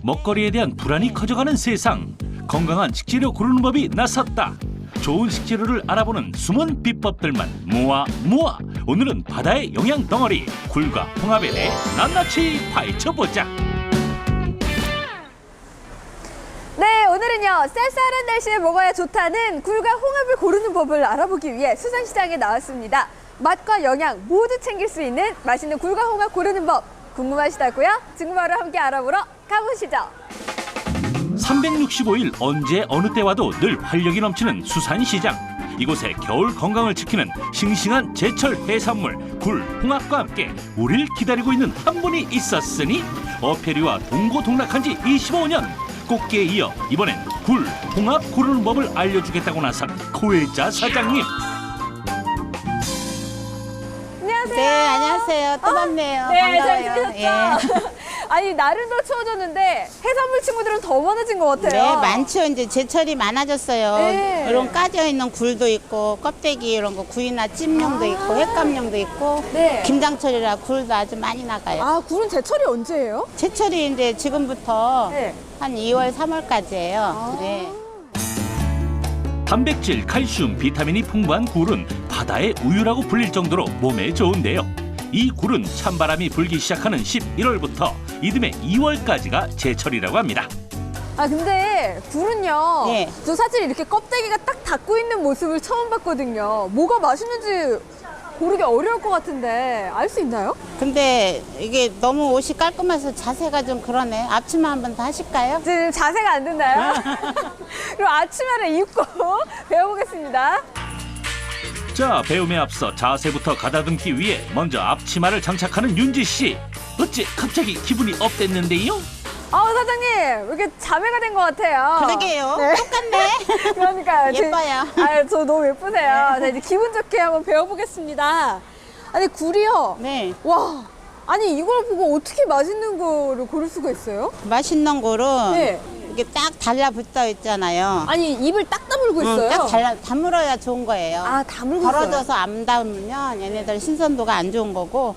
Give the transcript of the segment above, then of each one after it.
먹거리에 대한 불안이 커져가는 세상. 건강한 식재료 고르는 법이 나섰다. 좋은 식재료를 알아보는 숨은 비법들만 모아. 오늘은 바다의 영양 덩어리 굴과 홍합에 대해 낱낱이 파헤쳐보자. 네, 오늘은요 쌀쌀한 날씨에 먹어야 좋다는 굴과 홍합을 고르는 법을 알아보기 위해 수산시장에 나왔습니다. 맛과 영양 모두 챙길 수 있는 맛있는 굴과 홍합 고르는 법 궁금하시다고요? 지금 바로 함께 알아보러 가보시죠. 365일 언제 어느 때 와도 늘 활력이 넘치는 수산시장. 이곳에 겨울 건강을 지키는 싱싱한 제철 해산물 굴, 홍합과 함께 우리를 기다리고 있는 한 분이 있었으니 어패류와 동고동락한 지 25년. 꽃게에 이어 이번엔 굴, 홍합 고르는 법을 알려주겠다고 나선 고혜자 사장님. 안녕하세요. 네, 안녕하세요. 또 뵙네요. 네, 잘 반가워요. 지내셨죠? 아니, 날은 더 추워졌는데 해산물 친구들은 더 많아진 것 네, 같아요. 많죠. 이제 제철이 많아졌어요. 네. 이런 까져 있는 굴도 있고 껍데기 이런 거 구이나 찜용도 있고 횟감용도 있고 네. 김장철이라 굴도 아주 많이 나가요. 아, 굴은 제철이 언제예요? 제철이 이제 지금부터 네. 한 2월, 3월까지예요. 네. 단백질, 칼슘, 비타민이 풍부한 굴은 바다의 우유라고 불릴 정도로 몸에 좋은데요. 이 굴은 찬바람이 불기 시작하는 11월부터 이듬해 2월까지가 제철이라고 합니다. 아, 근데 굴은요. 네. 저 사실 이렇게 껍데기가 딱 닫고 있는 모습을 처음 봤거든요. 뭐가 맛있는지 고르기 어려울 것 같은데 알 수 있나요? 근데 이게 너무 옷이 깔끔해서 자세가 좀 그러네. 앞치마 한번 더 하실까요? 지금 자세가 안 된다요? 그럼 아침에를 입고 배워보겠습니다. 자, 배움에 앞서 자세부터 가다듬기 위해 먼저 앞치마를 장착하는 윤지 씨. 어째 갑자기 기분이 업됐는데요? 사장님, 왜 이렇게 자매가 된 것 같아요. 그러게요. 네. 똑같네. 그러니까요. 예뻐요. 저 너무 예쁘세요. 자, 이제 기분 좋게 한번 배워보겠습니다. 아니, 굴이요. 네. 와, 아니 이걸 보고 어떻게 맛있는 거를 고를 수가 있어요? 맛있는 거는 네. 이게 딱 달라붙어 있잖아요. 아니, 입을 딱 다물고 있어요. 딱 다물어야 좋은 거예요. 아, 다물고 있어요. 벌어져서 안 담으면 얘네들 신선도가 안 좋은 거고.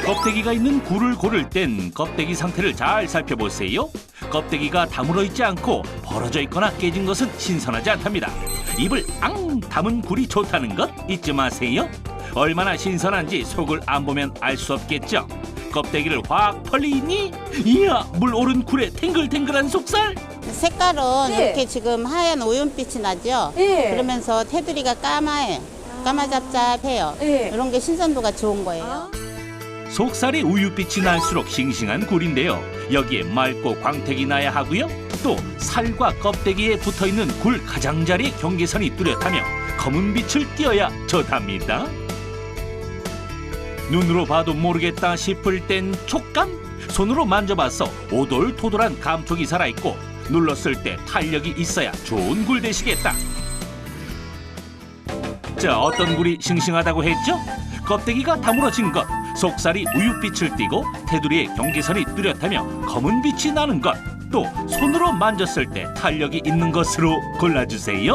껍데기가 있는 굴을 고를 땐 껍데기 상태를 잘 살펴보세요. 껍데기가 다물어 있지 않고 벌어져 있거나 깨진 것은 신선하지 않답니다. 입을 앙 담은 굴이 좋다는 것 잊지 마세요. 얼마나 신선한지 속을 안 보면 알 수 없겠죠. 껍데기를 확 벌리니 이야, 물 오른 굴의 탱글탱글한 속살. 색깔은 네. 이렇게 지금 하얀 오윤빛이 나죠. 네. 그러면서 테두리가 까마해. 까마잡잡해요. 네. 이런 게 신선도가 좋은 거예요. 속살이 우유빛이 날수록 싱싱한 굴인데요. 여기에 맑고 광택이 나야 하고요. 또 살과 껍데기에 붙어있는 굴 가장자리의 경계선이 뚜렷하며 검은 빛을 띄어야 좋답니다. 눈으로 봐도 모르겠다 싶을 땐 촉감? 손으로 만져봐서 오돌토돌한 감촉이 살아있고 눌렀을 때 탄력이 있어야 좋은 굴 되시겠다. 자, 어떤 굴이 싱싱하다고 했죠? 껍데기가 다물어진 것, 속살이 우유빛을 띠고 테두리의 경계선이 뚜렷하며 검은 빛이 나는 것, 또 손으로 만졌을 때 탄력이 있는 것으로 골라주세요.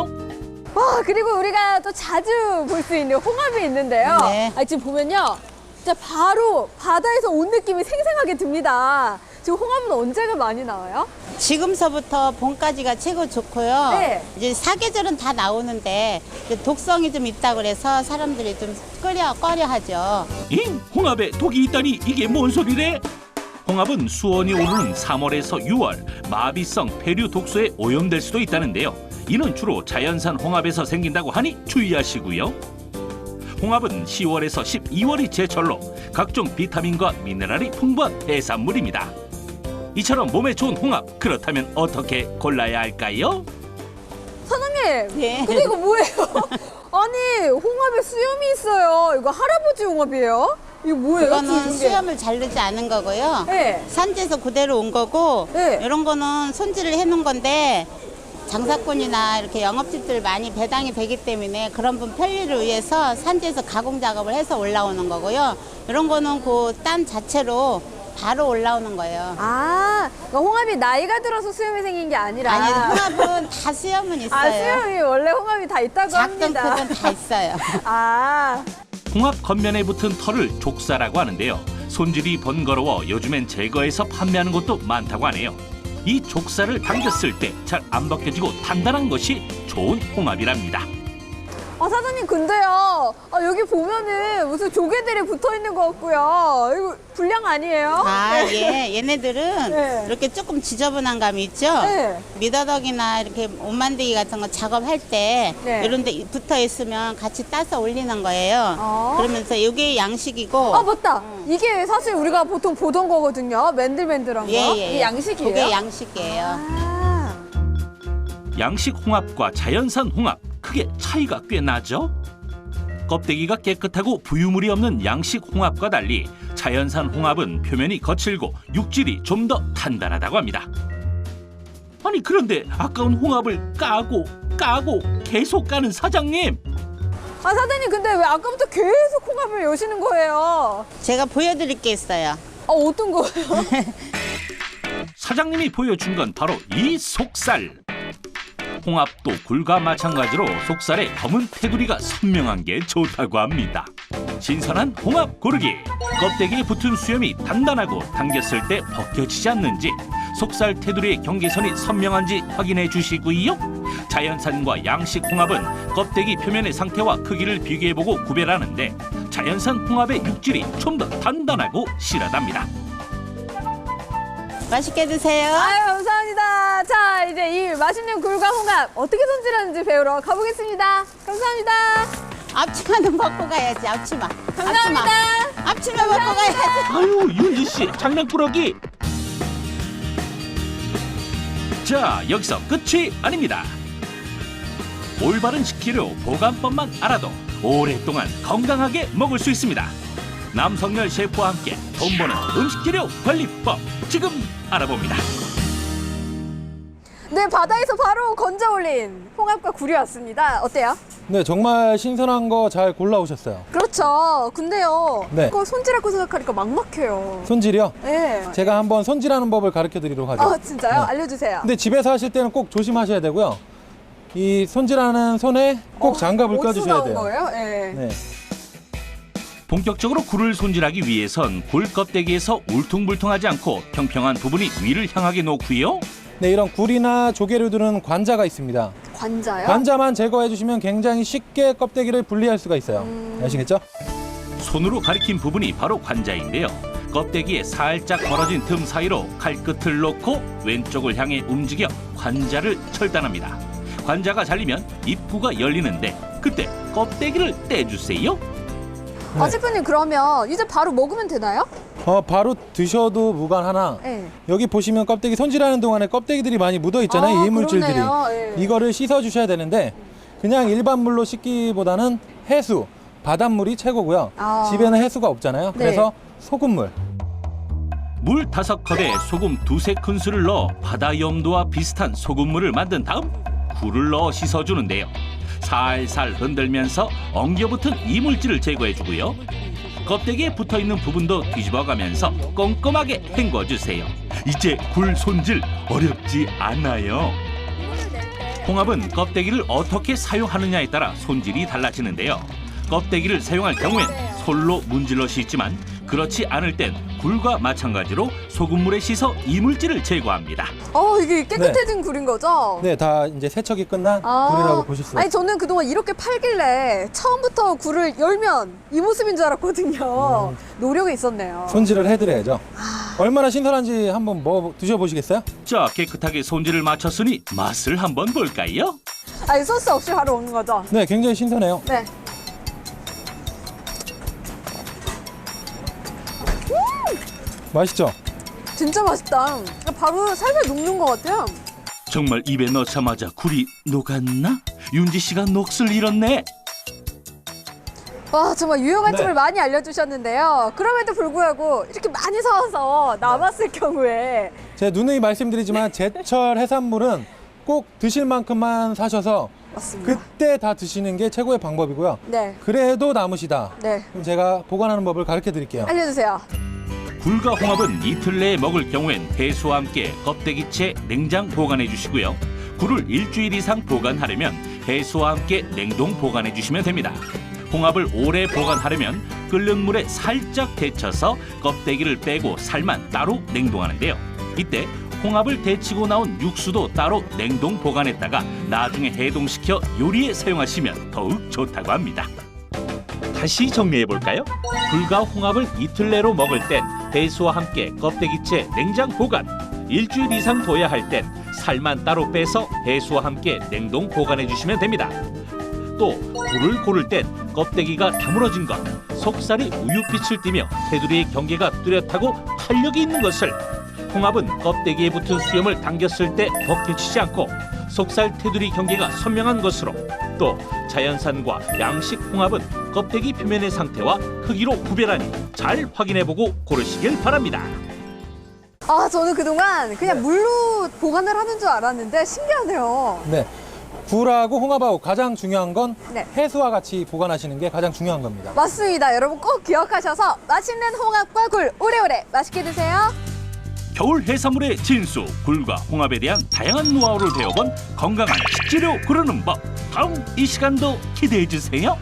와, 그리고 우리가 또 자주 볼 수 있는 홍합이 있는데요. 네. 지금 보면요. 진짜 바로 바다에서 온 느낌이 생생하게 듭니다. 지금 홍합은 언제가 많이 나와요? 지금서부터 봄까지가 최고 좋고요. 네. 이제 사계절은 다 나오는데 이제 독성이 좀 있다 그래서 사람들이 좀 꺼려 하죠. 잉? 홍합에 독이 있다니 이게 뭔 소리래? 홍합은 수온이 오르는 3월에서 6월 마비성 폐류 독소에 오염될 수도 있다는데요. 이는 주로 자연산 홍합에서 생긴다고 하니 주의하시고요. 홍합은 10월에서 12월이 제철로 각종 비타민과 미네랄이 풍부한 해산물입니다. 이처럼 몸에 좋은 홍합, 그렇다면 어떻게 골라야 할까요? 사장님, 네. 근데 이거 뭐예요? 아니, 홍합에 수염이 있어요. 이거 할아버지 홍합이에요? 이거 뭐예요? 그거는 이게? 수염을 자르지 않은 거고요. 네. 산지에서 그대로 온 거고 네. 이런 거는 손질을 해놓은 건데 장사꾼이나 이렇게 영업집들 많이 배당이 되기 때문에 그런 분 편리를 위해서 산지에서 가공 작업을 해서 올라오는 거고요. 이런 거는 그 땀 자체로 바로 올라오는 거예요. 아, 그러니까 홍합이 나이가 들어서 수염이 생긴 게 아니라. 아니, 홍합은 다 수염은 있어요. 아, 수염이 원래 홍합이 다 있다고 작든 합니다. 크든 다 있어요. 아, 홍합 겉면에 붙은 털을 족사라고 하는데요. 손질이 번거로워 요즘엔 제거해서 판매하는 곳도 많다고 하네요. 이 족살을 당겼을 때 잘 안 벗겨지고 단단한 것이 좋은 홍합이랍니다. 사장님 근데요. 여기 보면은 무슨 조개들이 붙어 있는 것 같고요. 이거 불량 아니에요? 예. 얘네들은 네. 이렇게 조금 지저분한 감이 있죠? 네. 미더덕이나 이렇게 옷 만들기 같은 거 작업할 때 네. 이런 데 붙어 있으면 같이 따서 올리는 거예요. 그러면서 이게 양식이고. 맞다. 이게 사실 우리가 보통 보던 거거든요. 맨들맨들한 거. 이게 양식이에요? 이게 양식이에요. 아. 양식 홍합과 자연산 홍합 크게 차이가 꽤 나죠? 껍데기가 깨끗하고 부유물이 없는 양식 홍합과 달리 자연산 홍합은 표면이 거칠고 육질이 좀 더 단단하다고 합니다. 아니 그런데 아까운 홍합을 까고 계속 까는 사장님. 사장님 근데 왜 아까부터 계속 홍합을 여시는 거예요? 제가 보여드릴 게 있어요. 어떤 거예요? 사장님이 보여준 건 바로 이 속살. 홍합도 굴과 마찬가지로 속살의 검은 테두리가 선명한 게 좋다고 합니다. 신선한 홍합 고르기. 껍데기에 붙은 수염이 단단하고 당겼을 때 벗겨지지 않는지, 속살 테두리의 경계선이 선명한지 확인해 주시고요. 자연산과 양식 홍합은 껍데기 표면의 상태와 크기를 비교해보고 구별하는데 자연산 홍합의 육질이 좀 더 단단하고 실하답니다. 맛있게 드세요. 아유, 감사합니다. 자, 이제 이 맛있는 굴과 홍합 어떻게 손질하는지 배우러 가보겠습니다. 감사합니다. 앞치마는 먹고 가야지. 앞치마. 감사합니다. 앞치마 먹고 가야지. 아유 윤지 씨 장난꾸러기. 자 여기서 끝이 아닙니다. 올바른 식재료 보관법만 알아도 오랫동안 건강하게 먹을 수 있습니다. 남성열 셰프와 함께 돈 버는 음식재료 관리법 지금 알아봅니다. 네, 바다에서 바로 건져 올린 홍합과 굴이 왔습니다. 어때요? 네, 정말 신선한 거 잘 골라오셨어요. 그렇죠. 근데요. 네. 이거 손질하고 생각하니까 막막해요. 손질이요? 네. 제가 한번 손질하는 법을 가르쳐 드리도록 하죠. 진짜요? 네. 알려주세요. 근데 집에서 하실 때는 꼭 조심하셔야 되고요. 이 손질하는 손에 꼭 장갑을 껴주셔야 어디서 돼요. 나온 거예요? 네. 네. 본격적으로 굴을 손질하기 위해선 굴 껍데기에서 울퉁불퉁하지 않고 평평한 부분이 위를 향하게 놓고요. 네, 이런 굴이나 조개류들은 관자가 있습니다. 관자요? 관자만 제거해 주시면 굉장히 쉽게 껍데기를 분리할 수가 있어요. 아시겠죠? 손으로 가리킨 부분이 바로 관자인데요. 껍데기에 살짝 벌어진 틈 사이로 칼끝을 놓고 왼쪽을 향해 움직여 관자를 철단합니다. 관자가 잘리면 입구가 열리는데 그때 껍데기를 떼주세요. 네. 셰프님 그러면 이제 바로 먹으면 되나요? 바로 드셔도 무관하나 네. 여기 보시면 껍데기 손질하는 동안에 껍데기들이 많이 묻어 있잖아요. 이물질들이. 그러네요. 네. 이거를 씻어 주셔야 되는데 그냥 일반 물로 씻기보다는 해수, 바닷물이 최고고요. 집에는 해수가 없잖아요. 네. 그래서 소금물. 물 5컵에 소금 2-3큰술을 넣어 바다 염도와 비슷한 소금물을 만든 다음 굴을 넣어 씻어주는데요. 살살 흔들면서 엉겨붙은 이물질을 제거해주고요. 껍데기에 붙어있는 부분도 뒤집어가면서 꼼꼼하게 헹궈주세요. 이제 굴 손질 어렵지 않아요. 홍합은 껍데기를 어떻게 사용하느냐에 따라 손질이 달라지는데요. 껍데기를 사용할 경우엔 솔로 문질러 씻지만 그렇지 않을 땐 굴과 마찬가지로 소금물에 씻어 이물질을 제거합니다. 이게 깨끗해진 굴인 거죠? 네, 다 이제 세척이 끝난 굴이라고 보실 수 아니 있어요. 저는 그동안 이렇게 팔길래 처음부터 굴을 열면 이 모습인 줄 알았거든요. 노력이 있었네요. 손질을 해드려야죠. 얼마나 신선한지 한번 드셔보시겠어요? 자, 깨끗하게 손질을 마쳤으니 맛을 한번 볼까요? 아니 소스 없이 바로 먹는 거죠? 네, 굉장히 신선해요. 네. 맛있죠? 진짜 맛있다. 바로 살살 녹는 것 같아요. 정말 입에 넣자마자 굴이 녹았나? 윤지 씨가 녹슬 잃었네. 와 정말 유용한 네. 팁을 많이 알려주셨는데요. 그럼에도 불구하고 이렇게 많이 사와서 남았을 경우에 제 누누이 말씀드리지만 제철 해산물은 꼭 드실 만큼만 사셔서 맞습니다. 그때 다 드시는 게 최고의 방법이고요. 네. 그래도 남으시다. 네. 그럼 제가 보관하는 법을 가르쳐 드릴게요. 알려주세요. 굴과 홍합은 이틀 내에 먹을 경우엔 해수와 함께 껍데기채 냉장 보관해 주시고요. 굴을 일주일 이상 보관하려면 해수와 함께 냉동 보관해 주시면 됩니다. 홍합을 오래 보관하려면 끓는 물에 살짝 데쳐서 껍데기를 빼고 살만 따로 냉동하는데요. 이때 홍합을 데치고 나온 육수도 따로 냉동 보관했다가 나중에 해동시켜 요리에 사용하시면 더욱 좋다고 합니다. 다시 정리해볼까요? 굴과 홍합을 이틀 내로 먹을 땐 해수와 함께 껍데기째 냉장 보관, 일주일 이상 둬야 할 땐 살만 따로 빼서 해수와 함께 냉동 보관해 주시면 됩니다. 또 굴을 고를 땐 껍데기가 다물어진 것, 속살이 우윳빛을 띠며 테두리의 경계가 뚜렷하고 탄력이 있는 것을, 홍합은 껍데기에 붙은 수염을 당겼을 때 벗겨지지 않고 속살 테두리 경계가 선명한 것으로, 또 자연산과 양식 홍합은 껍데기 표면의 상태와 크기로 구별하니 잘 확인해보고 고르시길 바랍니다. 아, 저는 그동안 그냥 물로 보관을 하는 줄 알았는데 신기하네요. 네. 굴하고 홍합하고 가장 중요한 건 네. 해수와 같이 보관하시는 게 가장 중요한 겁니다. 맞습니다. 여러분 꼭 기억하셔서 맛있는 홍합과 굴 오래오래 맛있게 드세요. 겨울 해산물의 진수, 굴과 홍합에 대한 다양한 노하우를 배워본 건강한 식재료 고르는 법. 다음 이 시간도 기대해 주세요.